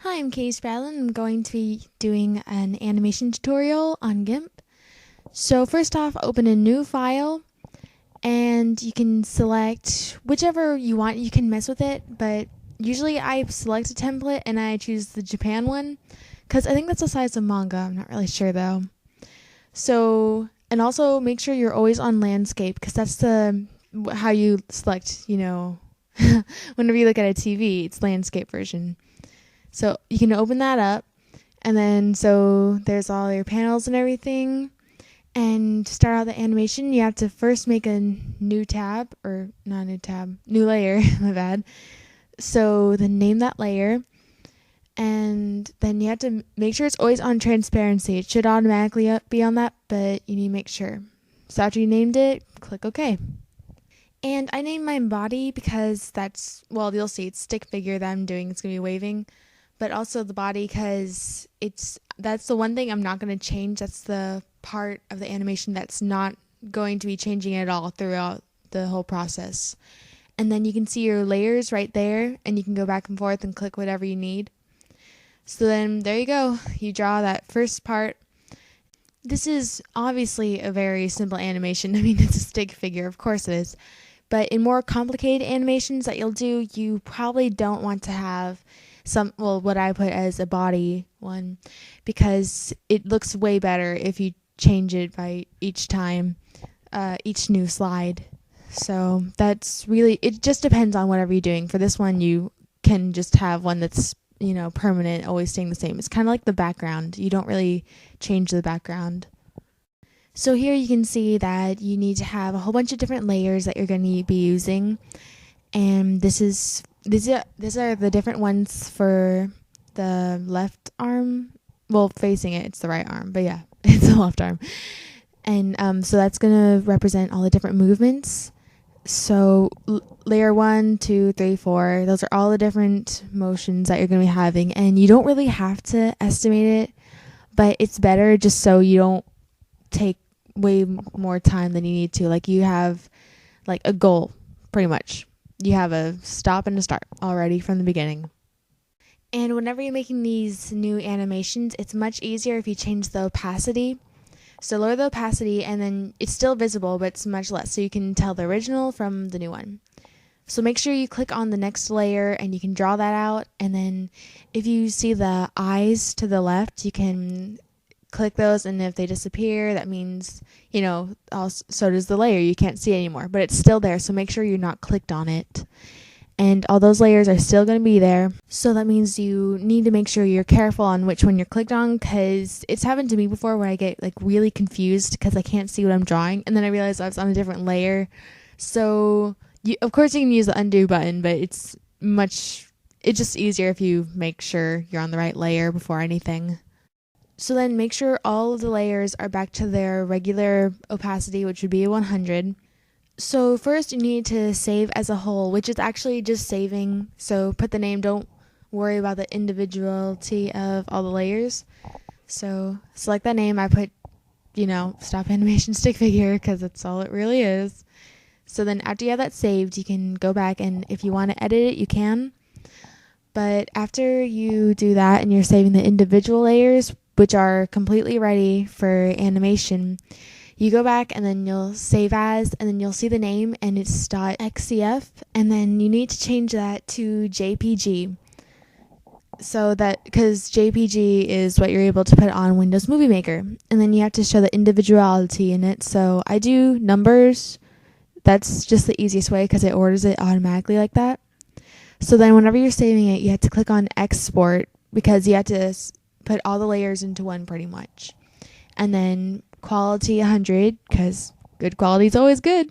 Hi, I'm Katie Spradlin. I'm going to be doing an animation tutorial on GIMP. So first off, open a new file and you can select whichever you want. You can mess with it, but usually I select a template and I choose the Japan one because I think that's the size of manga. I'm not really sure though. So, and also make sure you're always on landscape because that's how you select, whenever you look at a TV, it's landscape version. So you can open that up, and then so there's all your panels and everything. And to start out the animation, you have to first make a new tab, or not a new tab, new layer, my bad. So then name that layer, and then you have to make sure it's always on transparency. It should automatically be on that, but you need to make sure. So after you named it, click OK. And I named my body because you'll see it's stick figure that I'm doing. It's going to be waving. But also the body because that's the one thing I'm not going to change. That's the part of the animation that's not going to be changing at all throughout the whole process. And then you can see your layers right there, and you can go back and forth and click whatever you need. So then there you go. You draw that first part. This is obviously a very simple animation. I mean, it's a stick figure, of course it is. But in more complicated animations that you'll do, you probably don't want to have what I put as a body one, because it looks way better if you change it by each time, each new slide. So it just depends on whatever you're doing. For this one, you can just have one that's, permanent, always staying the same. It's kind of like the background. You don't really change the background. So here you can see that you need to have a whole bunch of different layers that you're going to be using. And these are the different ones for the left arm. Well, facing it, it's the right arm, but yeah, it's the left arm. And so that's going to represent all the different movements. So layer 1, 2, 3, 4, those are all the different motions that you're going to be having. And you don't really have to estimate it, but it's better just so you don't take way more time than you need to. Like you have like a goal, pretty much. You have a stop and a start already from the beginning. And whenever you're making these new animations, it's much easier if you change the opacity. So lower the opacity, and then it's still visible, but it's much less, so you can tell the original from the new one. So make sure you click on the next layer and you can draw that out. And then if you see the eyes to the left, you can click those, and if they disappear, that means, so does the layer. You can't see it anymore, but it's still there, so make sure you're not clicked on it. And all those layers are still going to be there, so that means you need to make sure you're careful on which one you're clicked on, because it's happened to me before where I get really confused because I can't see what I'm drawing, and then I realize I was on a different layer. So of course you can use the undo button, but it's just easier if you make sure you're on the right layer before anything. So then make sure all of the layers are back to their regular opacity, which would be 100. So first you need to save as a whole, which is actually just saving. So put the name, don't worry about the individuality of all the layers. So select that name. I put, stop animation stick figure because that's all it really is. So then after you have that saved, you can go back, and if you want to edit it, you can. But after you do that and you're saving the individual layers, which are completely ready for animation, you go back and then you'll save as, and then you'll see the name and it's .xcf, and then you need to change that to JPG. So that, because JPG is what you're able to put on Windows Movie Maker, and then you have to show the individuality in it. So I do numbers. That's just the easiest way because it orders it automatically like that. So then whenever you're saving it, you have to click on export, because you have to put all the layers into one pretty much. And then quality 100, because good quality is always good.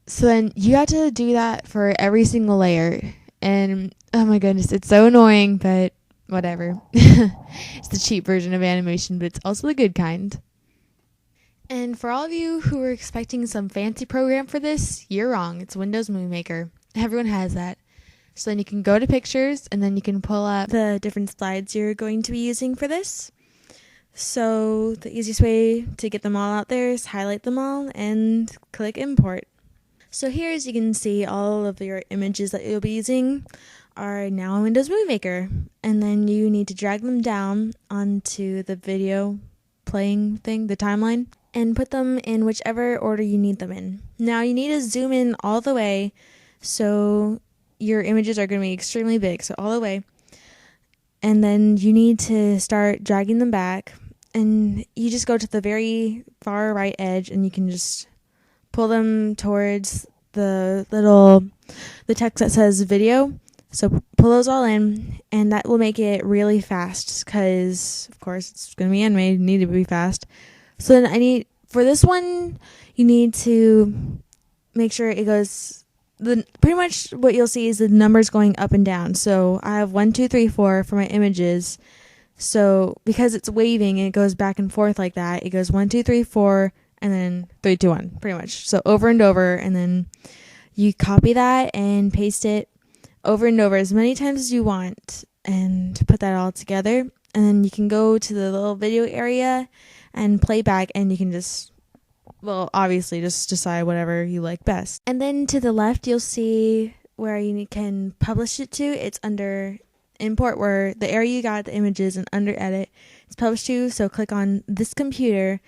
So then you have to do that for every single layer. And oh my goodness, it's so annoying, but whatever. It's the cheap version of animation, but it's also the good kind. And for all of you who are expecting some fancy program for this, you're wrong. It's Windows Movie Maker. Everyone has that. So then you can go to pictures, and then you can pull up the different slides you're going to be using for this. So the easiest way to get them all out there is highlight them all and click import. So here, as you can see, all of your images that you'll be using are now in Windows Movie Maker. And then you need to drag them down onto the video playing thing, the timeline, and put them in whichever order you need them in. Now you need to zoom in all the way, so your images are going to be extremely big, so all the way. And then you need to start dragging them back, and you just go to the very far right edge, and you can just pull them towards the text that says video. So pull those all in, and that will make it really fast, because of course it's going to be animated, need to be fast. So then for this one, you need to make sure it goes, pretty much what you'll see is the numbers going up and down. So I have 1, 2, 3, 4 for my images. So because it's waving and it goes back and forth like that, it goes 1, 2, 3, 4, and then 3, 2, 1, pretty much. So over and over, and then you copy that and paste it over and over as many times as you want, and put that all together. And then you can go to the little video area and play back, and you can just, well, obviously just decide whatever you like best. And then to the left, you'll see where you can publish it to. It's under import, where the area you got the images, and under edit, it's published to. So click on this computer,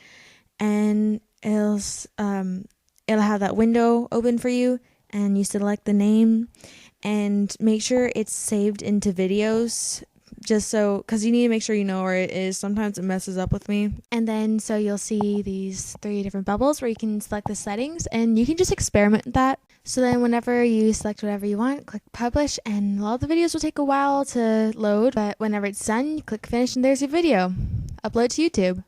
and it'll have that window open for you, and you select the name, and make sure it's saved into videos, just so, because you need to make sure you know where it is. Sometimes it messes up with me. And then so you'll see these 3 different bubbles where you can select the settings, and you can just experiment with that. So then whenever you select whatever you want, click publish, and a lot of the videos will take a while to load, but whenever it's done, you click finish, and there's your video. Upload to YouTube.